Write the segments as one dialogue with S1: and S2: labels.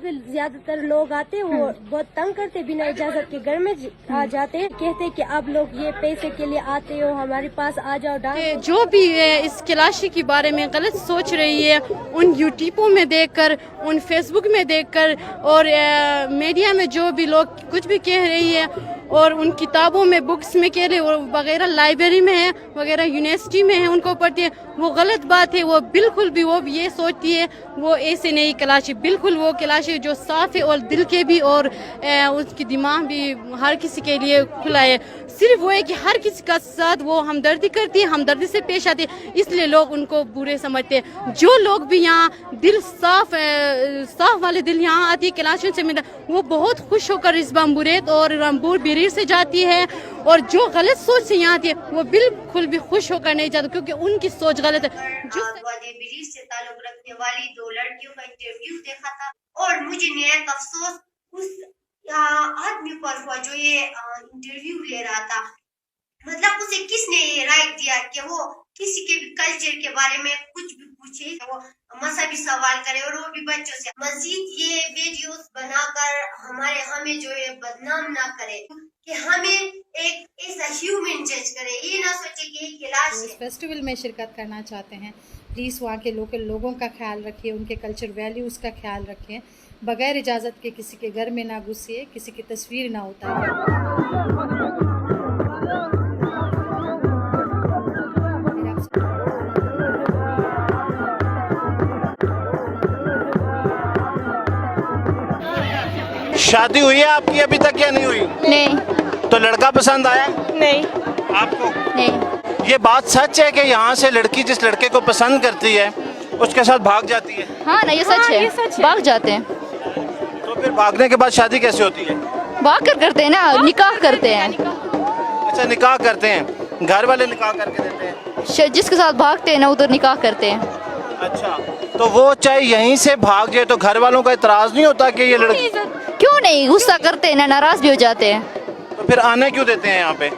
S1: पे ज्यादातर लोग आते हैं, वो बहुत तंग करते, बिना इजाजत के घर में आ जाते हैं, कहते हैं कि आप लोग ये पैसे के लिए आते हो, हमारे पास आ जाओ डांस।
S2: जो भी इस कैलाशी के बारे में गलत सोच रही है, उन यूट्यूबों में देखकर, उन फेसबुक में देखकर और मीडिया में जो भी लोग कुछ भी कह रही है और उन किताबों में बुक्स में कह रहे और वगैरह लाइब्रेरी में है वगैरह यूनिवर्सिटी में है उनको पढ़ती है, वो गलत बात है। वो बिल्कुल भी वो ये सोचती है वो ऐसे नहीं कैलाशी, बिल्कुल वो कैलाशी जो साफ है और दिल के भी और उसकी दिमाग भी हर किसी के लिए खुला है। सिर्फ वो है कि हर किसी का साथ वो हमदर्दी करती है, हमदर्दी से पेश आती है, इसलिए लोग उनको बुरे समझते हैं। जो लोग भी यहाँ दिल साफ वाले दिल यहाँ आती है कैलाशियों से मिलता, वो बहुत खुश होकर रिजवान बुरेत और रंबूर बिरीर से जाती है, और जो गलत सोच से यहाँ आती है वो बिल्कुल भी खुश होकर नहीं जाती, क्योंकि उनकी सोच गलत है। जो
S3: बिरीर से ताल्लुक रखने वाली 2 लड़कियों का इंटरव्यू देखा था और मुझे निहायत अफसोस उस आदमी पर हुआ जो ये इंटरव्यू ले रहा था। मतलब उसे किसने ये राइट दिया कि वो किसी के भी कल्चर के बारे में कुछ भी पूछे, वो मजहबी सवाल करे और वो भी बच्चों से। मजीद ये वीडियोस बनाकर हमें जो है बदनाम ना करे, कि हमें एक ऐसा ह्यूमन जज करे, ये ना सोचे कि एक इलाज है।
S4: इस फेस्टिवल में शिरकत करना चाहते हैं, प्लीज़ वहाँ के लोकल लोगों का ख्याल रखिए, उनके कल्चर वैल्यूज़ का ख्याल रखें, बगैर इजाज़त के किसी के घर में ना घुसिए, किसी की तस्वीर ना उतारें।
S5: शादी हुई है आपकी अभी तक या नहीं हुई?
S6: नहीं।
S5: तो लड़का पसंद आया?
S6: नहीं।
S5: आपको?
S6: नहीं।
S5: ये बात सच है कि यहाँ से लड़की जिस लड़के को पसंद करती है उसके साथ भाग जाती है?
S6: हाँ ना, ये सच है, भाग जाते हैं।
S5: तो फिर भागने के बाद शादी कैसे होती है?
S6: भाग कर करते हैं ना, निकाह करते हैं।
S5: अच्छा, निकाह करते हैं, घर वाले निकाह करके देते हैं?
S6: जिसके साथ भागते हैं ना उधर निकाह करते हैं।
S5: अच्छा, तो वो चाहे यहीं से भाग जाए तो घर वालों का इतराज नहीं होता कि ये लड़की?
S6: क्यों नहीं, गुस्सा करते हैं ना, नाराज भी हो जाते हैं।
S5: तो फिर आने क्यों देते हैं यहाँ पे?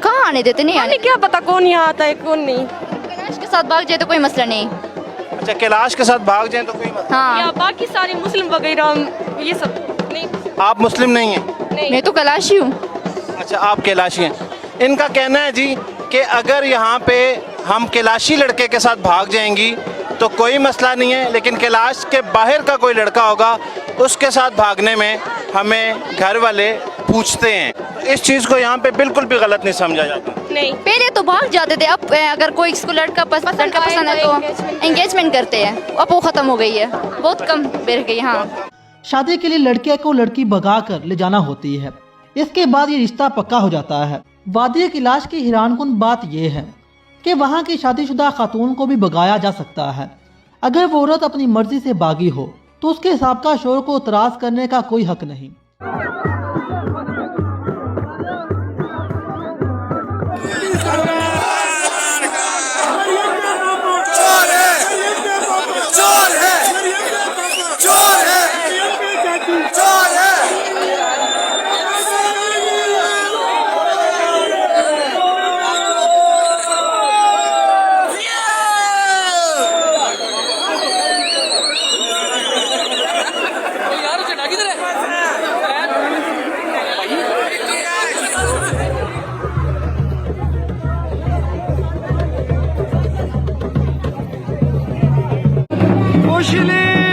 S6: कहाँ आने देते? नहीं आने।
S7: क्या पता कौन यहाँ आता है कौन नहीं।
S6: कैलाश के साथ भाग जाए तो कोई मसला नहीं।
S5: अच्छा, कैलाश के साथ भाग जाए तो कोई मसला?
S6: हाँ।
S7: या बाकी सारे मुस्लिम वगैरह ये सब नहीं।
S5: आप मुस्लिम नहीं हैं?
S6: मैं तो कैलाशी हूँ।
S5: अच्छा, आप कैलाशी हैं। इनका कहना है जी कि अगर यहाँ पे हम कैलाशी लड़के के साथ भाग जाएंगी तो कोई मसला नहीं है, लेकिन कैलाश के बाहर का कोई लड़का होगा उसके साथ भागने में हमें घर वाले पूछते हैं। इस चीज़ को यहाँ पे बिल्कुल भी गलत नहीं समझा जाता।
S6: नहीं, पहले तो भाग जाते थे, अब अगर कोई इसको लड़का पसंद है तो एंगेजमेंट करते हैं, अब वो ख़त्म हो गई है, बहुत कम बढ़ गई। हाँ,
S8: शादी के लिए लड़के को लड़की भगा कर ले जाना होती है, इसके बाद ये रिश्ता पक्का हो जाता है। वादी कैलाश की हैरानकुन बात यह है कि वहाँ की शादीशुदा खातून को भी भगाया जा सकता है। अगर वो औरत अपनी मर्जी से भागी हो तो उसके साबका शौहर को इतराज करने का कोई हक नहीं।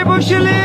S9: Boşili